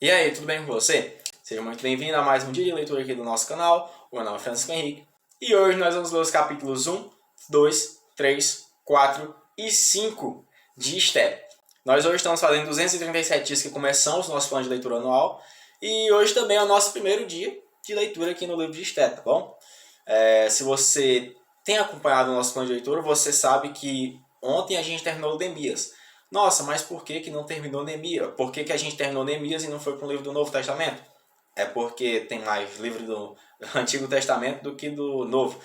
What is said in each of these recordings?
E aí, tudo bem com você? Seja muito bem-vindo a mais um dia de leitura aqui do nosso canal. O meu nome é Francisco Henrique. E hoje nós vamos ler os capítulos 1, 2, 3, 4 e 5 de Esther. Nós hoje estamos fazendo 237 dias que começamos o nosso plano de leitura anual. E hoje também é o nosso primeiro dia de leitura aqui no livro de Esther, tá bom? Se você tem acompanhado o nosso plano de leitura, você sabe que ontem a gente terminou o Neemias. Nossa, mas por que não terminou Neemias? Por que a gente terminou Neemias e não foi para o livro do Novo Testamento? É porque tem mais livro do Antigo Testamento do que do Novo.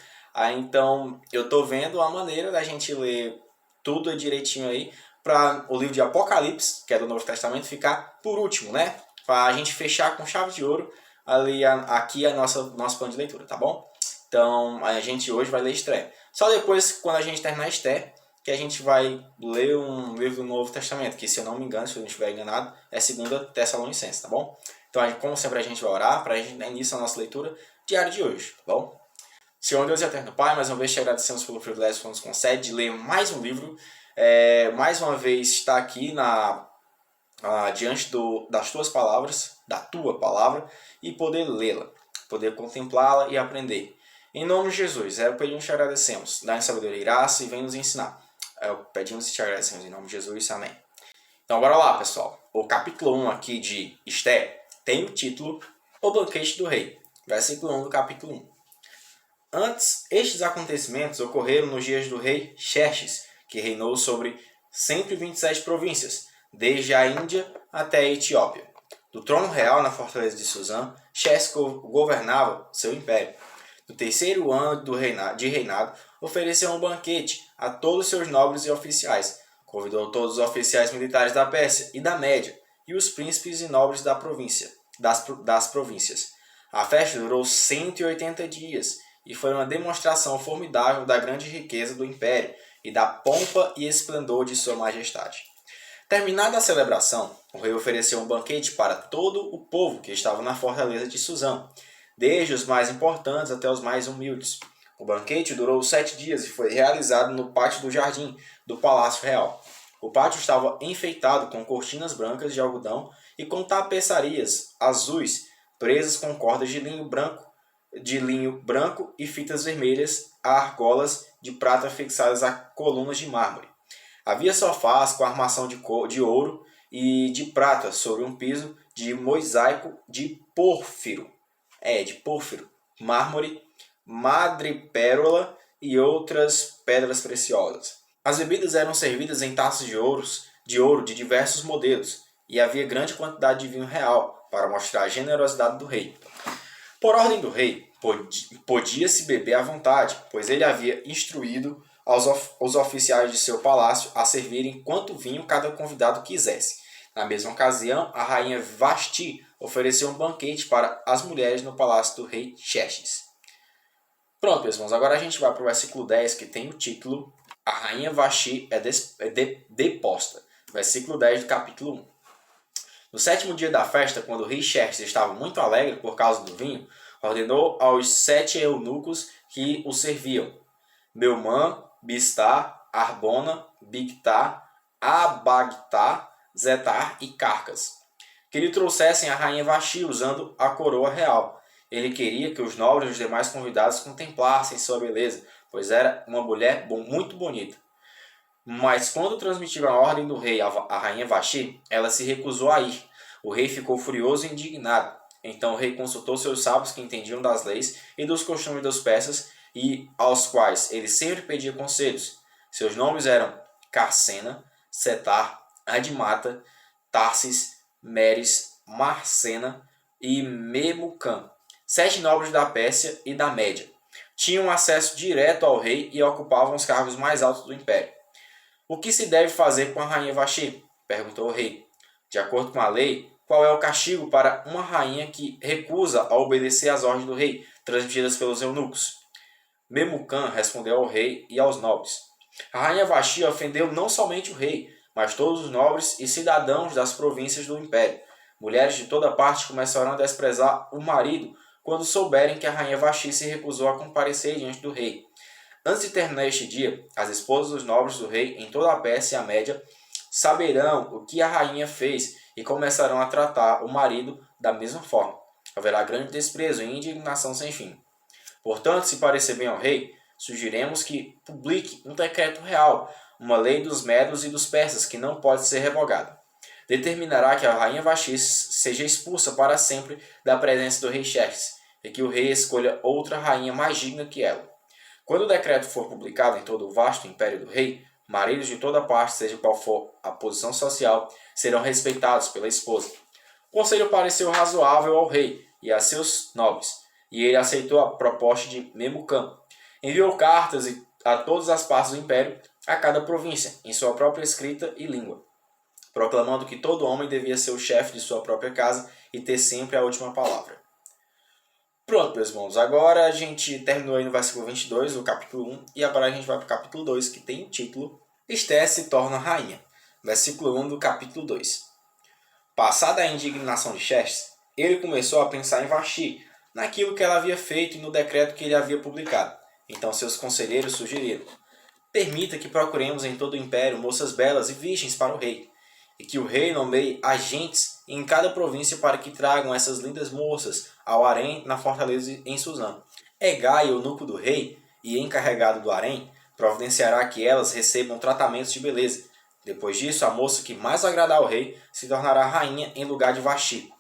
Então, eu estou vendo a maneira da gente ler tudo direitinho aí para o livro de Apocalipse, que é do Novo Testamento, ficar por último, né? Para a gente fechar com chave de ouro ali aqui nosso plano de leitura, tá bom? Então, a gente hoje vai ler Esther. Só depois, quando a gente terminar Esther, que a gente vai ler um livro do Novo Testamento, que se eu não me engano, se eu não estiver enganado, é 2 Tessalonicenses, tá bom? Então, como sempre, a gente vai orar para a gente dar início à nossa leitura diária de hoje, tá bom? Senhor Deus e Eterno Pai, mais uma vez te agradecemos pelo privilégio que nos concede de ler mais um livro, mais uma vez estar aqui diante das tuas palavras, da tua palavra, e poder lê-la, poder contemplá-la e aprender. Em nome de Jesus, pedimos e te agradecemos. Dá-nos sabedoria e graça e vem nos ensinar. Pedimos e te agradecemos em nome de Jesus. Amém. Então, bora lá, pessoal. O capítulo 1 aqui de Esther tem o título O Banquete do Rei. Versículo 1 do capítulo 1. Antes, estes acontecimentos ocorreram nos dias do rei Xerxes, que reinou sobre 127 províncias, desde a Índia até a Etiópia. Do trono real na fortaleza de Suzã, Xerxes governava seu império. No terceiro ano de reinado, ofereceu um banquete a todos seus nobres e oficiais. Convidou todos os oficiais militares da Pérsia e da Média e os príncipes e nobres das províncias. A festa durou 180 dias e foi uma demonstração formidável da grande riqueza do império e da pompa e esplendor de sua majestade. Terminada a celebração, o rei ofereceu um banquete para todo o povo que estava na fortaleza de Suzã, desde os mais importantes até os mais humildes. O banquete durou 7 dias e foi realizado no pátio do jardim do Palácio Real. O pátio estava enfeitado com cortinas brancas de algodão e com tapeçarias azuis presas com cordas de linho branco e fitas vermelhas a argolas de prata fixadas a colunas de mármore. Havia sofás com armação de ouro e de prata sobre um piso de mosaico de pórfiro, mármore, madrepérola e outras pedras preciosas. As bebidas eram servidas em taças de ouro de diversos modelos, e havia grande quantidade de vinho real, para mostrar a generosidade do rei. Por ordem do rei, podia-se beber à vontade, pois ele havia instruído os oficiais de seu palácio a servirem quanto vinho cada convidado quisesse. Na mesma ocasião, a rainha Vasti ofereceu um banquete para as mulheres no palácio do rei Xerxes. Pronto, meus irmãos, agora a gente vai para o versículo 10, que tem o título A rainha Vasti deposta. Versículo 10 do capítulo 1. No 7º dia da festa, quando o rei Xerxes estava muito alegre por causa do vinho, ordenou aos 7 eunucos que o serviam: Meumã, Biztá, Arbona, Bigtá, Abagtá, Zetar e Carcas, que lhe trouxessem a rainha Vasti usando a coroa real. Ele queria que os nobres e os demais convidados contemplassem sua beleza, pois era uma mulher muito bonita. Mas quando transmitiram a ordem do rei à rainha Vasti, ela se recusou a ir. O rei ficou furioso e indignado. Então o rei consultou seus sábios que entendiam das leis e dos costumes dos persas e aos quais ele sempre pedia conselhos. Seus nomes eram Carsena, Setar, Admata, Tarsis, Meres, Marcena e Memucã, 7 nobres da Pérsia e da Média. Tinham acesso direto ao rei e ocupavam os cargos mais altos do império. O que se deve fazer com a rainha Vasti? Perguntou o rei. De acordo com a lei, qual é o castigo para uma rainha que recusa a obedecer às ordens do rei, transmitidas pelos eunucos? Memucã respondeu ao rei e aos nobres. A rainha Vasti ofendeu não somente o rei, mas todos os nobres e cidadãos das províncias do império. Mulheres de toda parte começarão a desprezar o marido quando souberem que a rainha Vasti se recusou a comparecer diante do rei. Antes de terminar este dia, as esposas dos nobres do rei em toda a Pérsia e a Média saberão o que a rainha fez e começarão a tratar o marido da mesma forma. Haverá grande desprezo e indignação sem fim. Portanto, se parecer bem ao rei, sugerimos que publique um decreto real, uma lei dos medos e dos persas que não pode ser revogada. Determinará que a rainha Vashti seja expulsa para sempre da presença do rei Xerxes e que o rei escolha outra rainha mais digna que ela. Quando o decreto for publicado em todo o vasto império do rei, maridos de toda parte, seja qual for a posição social, serão respeitados pela esposa. O conselho pareceu razoável ao rei e a seus nobres, e ele aceitou a proposta de Memucã. Enviou cartas a todas as partes do império, a cada província, em sua própria escrita e língua, proclamando que todo homem devia ser o chefe de sua própria casa e ter sempre a última palavra. Pronto, meus irmãos, agora a gente terminou aí no versículo 22 do capítulo 1 e agora a gente vai para o capítulo 2, que tem o título Ester se torna rainha. Versículo 1 do capítulo 2. Passada a indignação de Xerxes, ele começou a pensar em Vashti, naquilo que ela havia feito e no decreto que ele havia publicado. Então seus conselheiros sugeriram: permita que procuremos em todo o império moças belas e virgens para o rei, e que o rei nomeie agentes em cada província para que tragam essas lindas moças ao harém na fortaleza em Suzã. Hegai, eunuco do rei e encarregado do harém, providenciará que elas recebam tratamentos de beleza. Depois disso, a moça que mais agradar ao rei se tornará rainha em lugar de Vashti.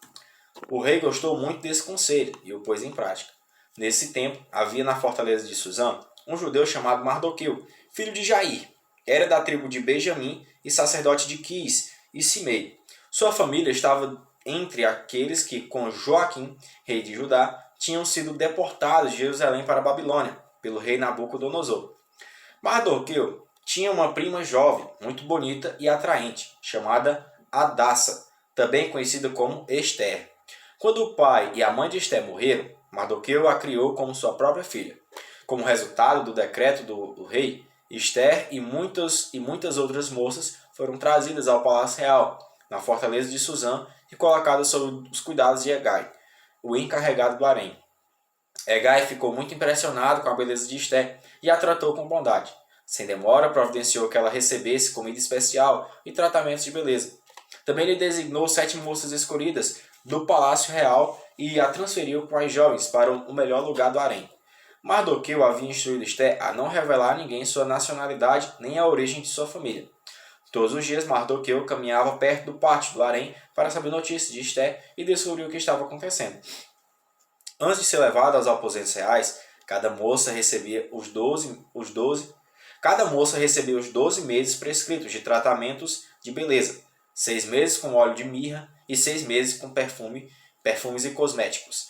O rei gostou muito desse conselho e o pôs em prática. Nesse tempo, havia na fortaleza de Suzã um judeu chamado Mardoqueu, filho de Jair. Era da tribo de Benjamim e sacerdote de Quis e Simei. Sua família estava entre aqueles que, com Joaquim, rei de Judá, tinham sido deportados de Jerusalém para a Babilônia, pelo rei Nabucodonosor. Mardoqueu tinha uma prima jovem, muito bonita e atraente, chamada Hadassa, também conhecida como Ester. Quando o pai e a mãe de Ester morreram, Mardoqueu a criou como sua própria filha. Como resultado do decreto do rei, Ester e muitas outras moças foram trazidas ao palácio real, na fortaleza de Suzã, e colocadas sob os cuidados de Hegai, o encarregado do harém. Hegai ficou muito impressionado com a beleza de Ester e a tratou com bondade. Sem demora, providenciou que ela recebesse comida especial e tratamentos de beleza. Também lhe designou 7 moças escolhidas do palácio real e a transferiu com as jovens para o melhor lugar do harém. Mardoqueu havia instruído Ester a não revelar a ninguém sua nacionalidade nem a origem de sua família. Todos os dias, Mardoqueu caminhava perto do pátio do harém para saber notícias de Ester e descobrir o que estava acontecendo. Antes de ser levada aos aposentos reais, cada moça recebia os 12 meses prescritos de tratamentos de beleza, 6 meses com óleo de mirra e 6 meses com perfumes e cosméticos.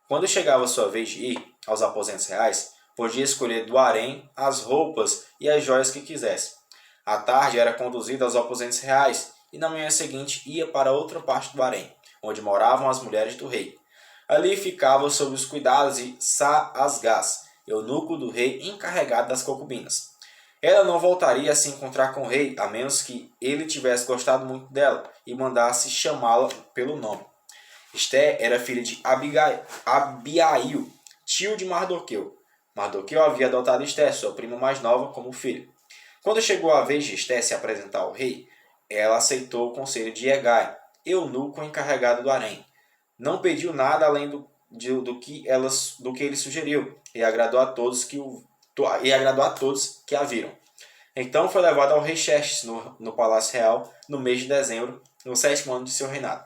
Quando chegava a sua vez de ir aos aposentos reais, podia escolher do harém as roupas e as joias que quisesse. À tarde era conduzida aos aposentos reais e na manhã seguinte ia para outra parte do harém, onde moravam as mulheres do rei. Ali ficava sob os cuidados de Saasgás, eunuco do rei encarregado das concubinas. Ela não voltaria a se encontrar com o rei, a menos que ele tivesse gostado muito dela e mandasse chamá-la pelo nome. Ester era filha de Abiail, tio de Mardoqueu. Mardoqueu havia adotado Ester, sua prima mais nova, como filha. Quando chegou a vez de Ester se apresentar ao rei, ela aceitou o conselho de Hegai, eunuco encarregado do harém. Não pediu nada além do que ele sugeriu e agradou a todos que a viram. Então foi levado ao rei Xerxes no palácio real no mês de dezembro, no 7º ano de seu reinado.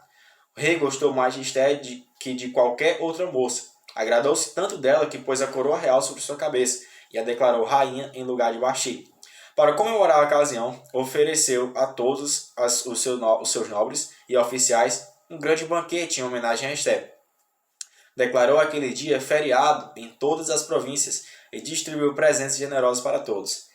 O rei gostou mais de Ester que de qualquer outra moça. Agradou-se tanto dela que pôs a coroa real sobre sua cabeça e a declarou rainha em lugar de Vashti. Para comemorar a ocasião, ofereceu a todos os seus nobres e oficiais um grande banquete em homenagem a Ester. Declarou aquele dia feriado em todas as províncias e distribuiu presentes generosos para todos.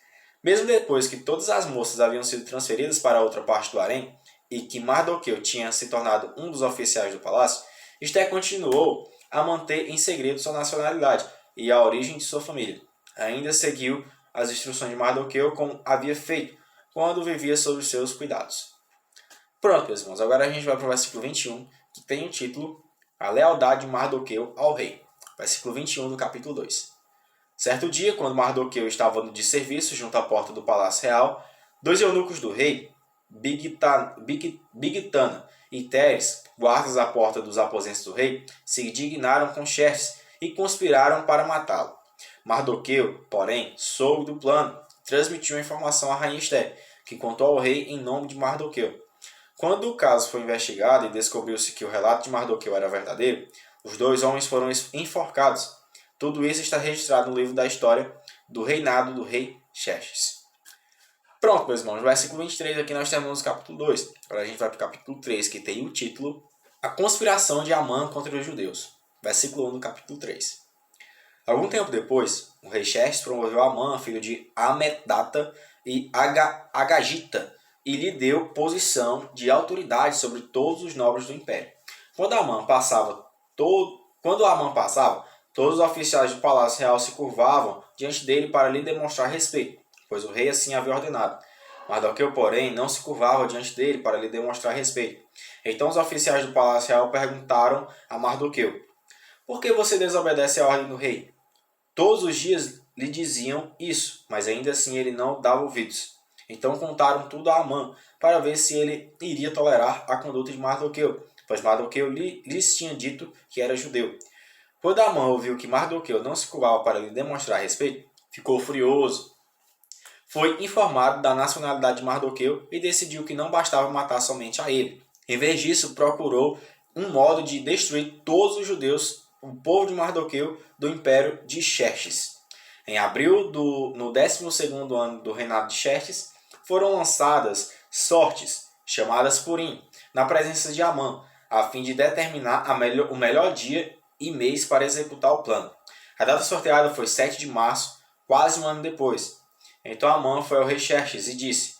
Mesmo depois que todas as moças haviam sido transferidas para outra parte do harém e que Mardoqueu tinha se tornado um dos oficiais do palácio, Ester continuou a manter em segredo sua nacionalidade e a origem de sua família. Ainda seguiu as instruções de Mardoqueu como havia feito quando vivia sob os seus cuidados. Pronto, meus irmãos, agora a gente vai para o versículo 21, que tem o título A Lealdade de Mardoqueu ao Rei. Versículo 21 do capítulo 2. Certo dia, quando Mardoqueu estava de serviço junto à porta do palácio real, 2 eunucos do rei Bigtana e Teres, guardas à porta dos aposentos do rei, se indignaram com Xerxes e conspiraram para matá-lo. Mardoqueu, porém, soube do plano e transmitiu a informação à rainha Esté, que contou ao rei em nome de Mardoqueu. Quando o caso foi investigado e descobriu-se que o relato de Mardoqueu era verdadeiro, os dois homens foram enforcados. Tudo isso está registrado no livro da história do reinado do rei Xerxes. Pronto, meus irmãos, no versículo 23 aqui nós terminamos o capítulo 2. Agora a gente vai para o capítulo 3, que tem o título A Conspiração de Amã contra os Judeus. Versículo 1 do capítulo 3. Algum tempo depois, o rei Xerxes promoveu Amã, filho de Amedata e Agagita, e lhe deu posição de autoridade sobre todos os nobres do império. Quando Amã passava, todos os oficiais do palácio real se curvavam diante dele para lhe demonstrar respeito, pois o rei assim havia ordenado. Mardoqueu, porém, não se curvava diante dele para lhe demonstrar respeito. Então os oficiais do palácio real perguntaram a Mardoqueu: por que você desobedece à ordem do rei? Todos os dias lhe diziam isso, mas ainda assim ele não dava ouvidos. Então contaram tudo a Amã, para ver se ele iria tolerar a conduta de Mardoqueu, pois Mardoqueu lhes tinha dito que era judeu. Quando Amã ouviu que Mardoqueu não se curvava para lhe demonstrar respeito, ficou furioso. Foi informado da nacionalidade de Mardoqueu e decidiu que não bastava matar somente a ele. Em vez disso, procurou um modo de destruir todos os judeus, o povo de Mardoqueu, do império de Xerxes. Em abril, no 12º ano do reinado de Xerxes, foram lançadas sortes, chamadas Purim, na presença de Amã, a fim de determinar o melhor dia e mês para executar o plano. A data sorteada foi 7 de março, quase um ano depois. Então Amã foi ao rei Xerxes e disse: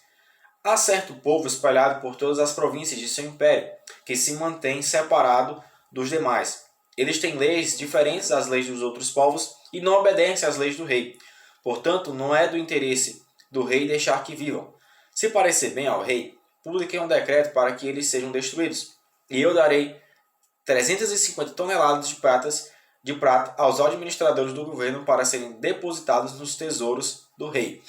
há certo povo espalhado por todas as províncias de seu império, que se mantém separado dos demais. Eles têm leis diferentes das leis dos outros povos e não obedecem às leis do rei. Portanto, não é do interesse do rei deixar que vivam. Se parecer bem ao rei, publiquei um decreto para que eles sejam destruídos, e eu darei 350 toneladas de prata aos administradores do governo para serem depositados nos tesouros do rei.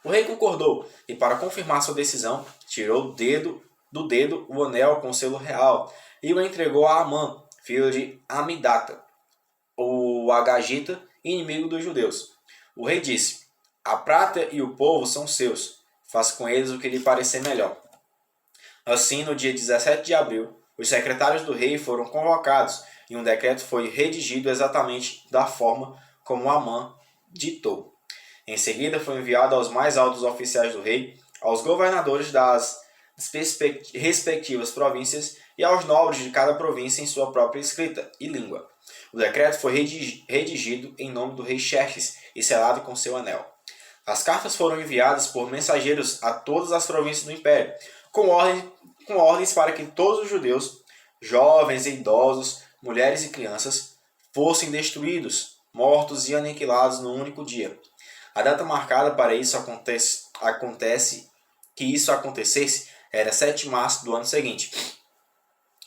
O rei concordou e, para confirmar sua decisão, tirou do dedo o anel com o selo real e o entregou a Amã, filho de Amidata, o Agagita, inimigo dos judeus. O rei disse: a prata e o povo são seus, faça com eles o que lhe parecer melhor. Assim, no dia 17 de abril, os secretários do rei foram convocados e um decreto foi redigido exatamente da forma como Amã ditou. Em seguida, foi enviado aos mais altos oficiais do rei, aos governadores das respectivas províncias e aos nobres de cada província em sua própria escrita e língua. O decreto foi redigido em nome do rei Xerxes e selado com seu anel. As cartas foram enviadas por mensageiros a todas as províncias do império, com ordens para que todos os judeus, jovens e idosos, mulheres e crianças, fossem destruídos, mortos e aniquilados num único dia. A data marcada para isso acontecesse era 7 de março do ano seguinte.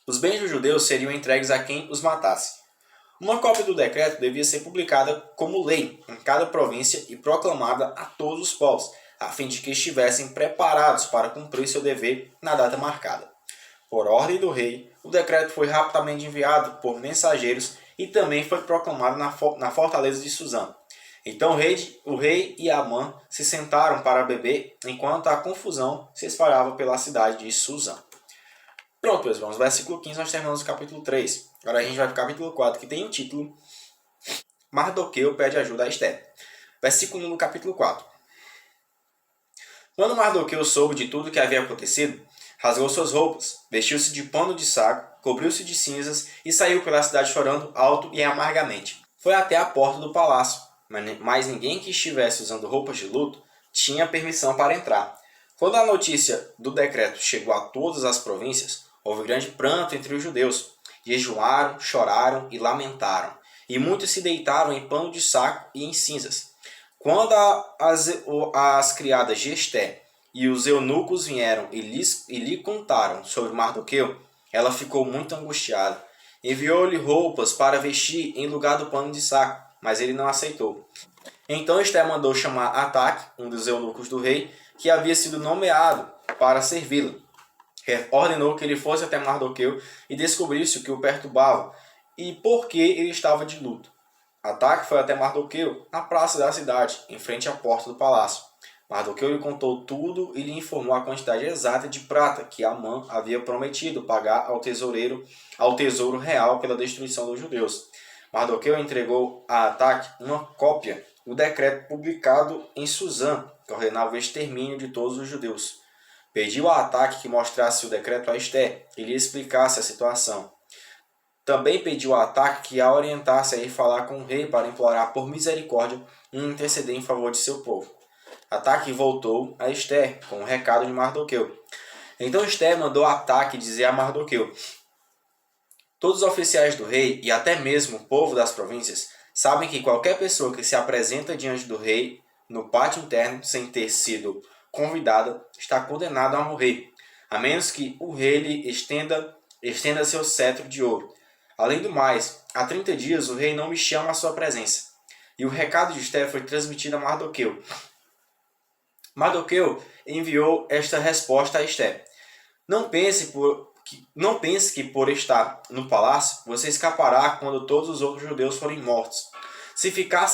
Os bens dos judeus seriam entregues a quem os matasse. Uma cópia do decreto devia ser publicada como lei em cada província e proclamada a todos os povos, a fim de que estivessem preparados para cumprir seu dever na data marcada. Por ordem do rei, o decreto foi rapidamente enviado por mensageiros e também foi proclamado na fortaleza de Suzã. Então o rei e Amã se sentaram para beber, enquanto a confusão se espalhava pela cidade de Suzã. Pronto, meus irmãos, versículo 15 nós terminamos o capítulo 3. Agora a gente vai para o capítulo 4, que tem o título Mardoqueu pede ajuda a Esté. Versículo 1 do capítulo 4. Quando Mardoqueu soube de tudo o que havia acontecido, rasgou suas roupas, vestiu-se de pano de saco, cobriu-se de cinzas e saiu pela cidade chorando alto e amargamente. Foi até a porta do palácio, mas ninguém que estivesse usando roupas de luto tinha permissão para entrar. Quando a notícia do decreto chegou a todas as províncias, houve grande pranto entre os judeus. Jejuaram, choraram e lamentaram, e muitos se deitaram em pano de saco e em cinzas. Quando as criadas de Esté e os eunucos vieram e lhe contaram sobre Mardoqueu, ela ficou muito angustiada. Enviou-lhe roupas para vestir em lugar do pano de saco, mas ele não aceitou. Então Esté mandou chamar Ataque, um dos eunucos do rei, que havia sido nomeado para servi-la. Ordenou que ele fosse até Mardoqueu e descobrisse o que o perturbava e por que ele estava de luto. Ataque foi até Mardoqueu, na praça da cidade, em frente à porta do palácio. Mardoqueu lhe contou tudo e lhe informou a quantidade exata de prata que Amã havia prometido pagar ao tesouro real pela destruição dos judeus. Mardoqueu entregou a Ataque uma cópia do decreto publicado em Suzã, que ordenava o extermínio de todos os judeus. Pediu a Ataque que mostrasse o decreto a Esté e lhe explicasse a situação. Também pediu a Ataque que a orientasse a ir falar com o rei para implorar por misericórdia e interceder em favor de seu povo. Ataque voltou a Esté com um recado de Mardoqueu. Então Esté mandou Ataque dizer a Mardoqueu: todos os oficiais do rei e até mesmo o povo das províncias sabem que qualquer pessoa que se apresenta diante do rei no pátio interno sem ter sido convidada está condenada a morrer, a menos que o rei lhe estenda seu cetro de ouro. Além do mais, há 30 dias o rei não me chama à sua presença. E o recado de Esté foi transmitido a Mardoqueu. Mardoqueu enviou esta resposta a Esté: Não pense que por estar no palácio você escapará quando todos os outros judeus forem mortos. Se ficar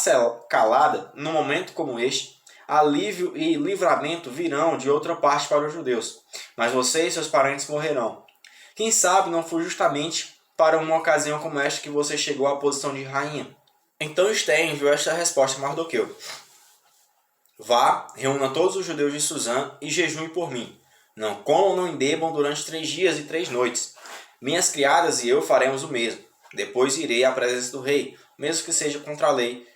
calada num momento como este, alívio e livramento virão de outra parte para os judeus, mas você e seus parentes morrerão. Quem sabe não foi justamente para uma ocasião como esta que você chegou à posição de rainha. Então Esté enviou esta resposta a Mardoqueu: Vá, reúna todos os judeus de Suzã e jejue por mim. Não comam nem bebam durante 3 dias e 3 noites. Minhas criadas e eu faremos o mesmo. Depois irei à presença do rei, mesmo que seja contra a lei.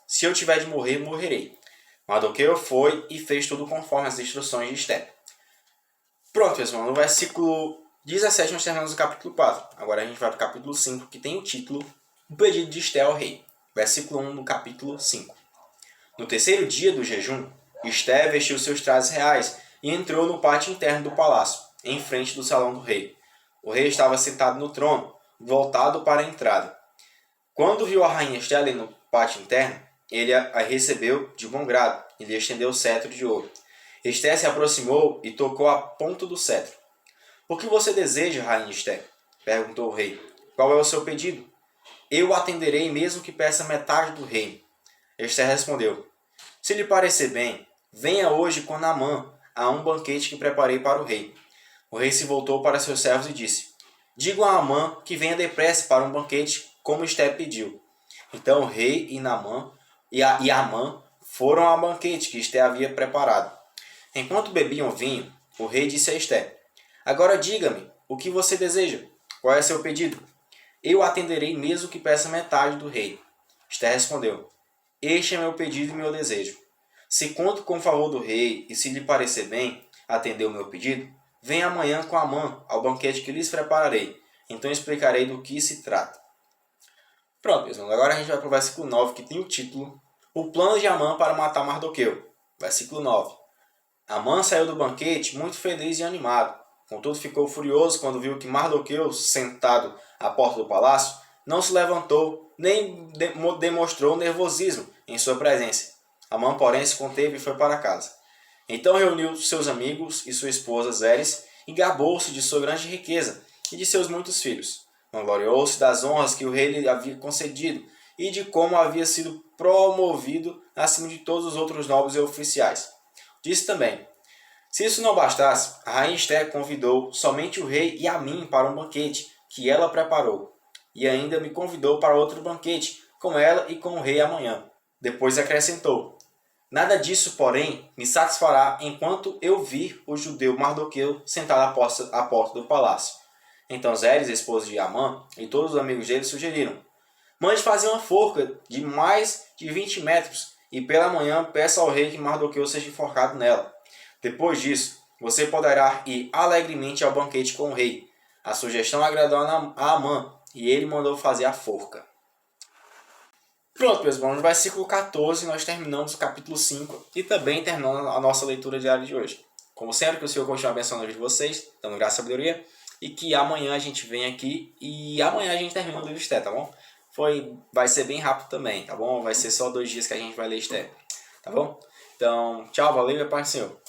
Se eu tiver de morrer, morrerei. Mardoqueu foi e fez tudo conforme as instruções de Esté. Pronto, pessoal, no versículo 17 nós terminamos o capítulo 4. Agora a gente vai para o capítulo 5, que tem o título O pedido de Esté ao rei. Versículo 1 do capítulo 5. No terceiro dia do jejum, Esté vestiu seus trajes reais e entrou no pátio interno do palácio, em frente do salão do rei. O rei estava sentado no trono, voltado para a entrada. Quando viu a rainha Esté ali no pátio interno, ele a recebeu de bom grado e lhe estendeu o cetro de ouro. Esté se aproximou e tocou a ponta do cetro. O que você deseja, rainha Esté? Perguntou o rei. Qual é o seu pedido? Eu o atenderei mesmo que peça metade do reino. Esté respondeu: Se lhe parecer bem, venha hoje com Naamã a um banquete que preparei para o rei. O rei se voltou para seus servos e disse: Digam a Naamã que venha depressa para um banquete, como Esté pediu. Então o rei e Naamã foram ao banquete que Esté havia preparado. Enquanto bebiam vinho, o rei disse a Esté: Agora diga-me, o que você deseja? Qual é seu pedido? Eu atenderei mesmo que peça metade do rei. Esté respondeu: Este é meu pedido e meu desejo. Se conto com o favor do rei e se lhe parecer bem atender o meu pedido, venha amanhã com Amã ao banquete que lhes prepararei. Então explicarei do que se trata. Pronto, pessoal. Agora a gente vai para o versículo 9, que tem o título O plano de Amã para matar Mardoqueu. Versículo 9. Amã saiu do banquete muito feliz e animado. Contudo, ficou furioso quando viu que Mardoqueu, sentado à porta do palácio, não se levantou nem demonstrou nervosismo em sua presença. Amã, porém, se conteve e foi para casa. Então reuniu seus amigos e sua esposa Zeres e gabou-se de sua grande riqueza e de seus muitos filhos. Vangloriou-se das honras que o rei lhe havia concedido e de como havia sido promovido acima de todos os outros nobres e oficiais. Disse também: Se isso não bastasse, a rainha Esté convidou somente o rei e a mim para um banquete que ela preparou, e ainda me convidou para outro banquete com ela e com o rei amanhã. Depois acrescentou: Nada disso, porém, me satisfará enquanto eu vir o judeu Mardoqueu sentado à porta do palácio. Então Zeres, esposa de Amã, e todos os amigos dele sugeriram: Mande fazer uma forca de mais de 20 metros e pela manhã peça ao rei que Mardoqueu seja enforcado nela. Depois disso, você poderá ir alegremente ao banquete com o rei. A sugestão agradou a Amã e ele mandou fazer a forca. Pronto, pessoal, no versículo 14 nós terminamos o capítulo 5 e também terminamos a nossa leitura diária de hoje. Como sempre, que o Senhor continue abençoando a vida de vocês, dando graça e sabedoria, e que amanhã a gente venha aqui e amanhã a gente termina o livro de Esté, tá bom? Vai ser bem rápido também, tá bom? Vai ser só 2 dias que a gente vai ler Esté, tá bom? Então, tchau, valeu e a paz do Senhor.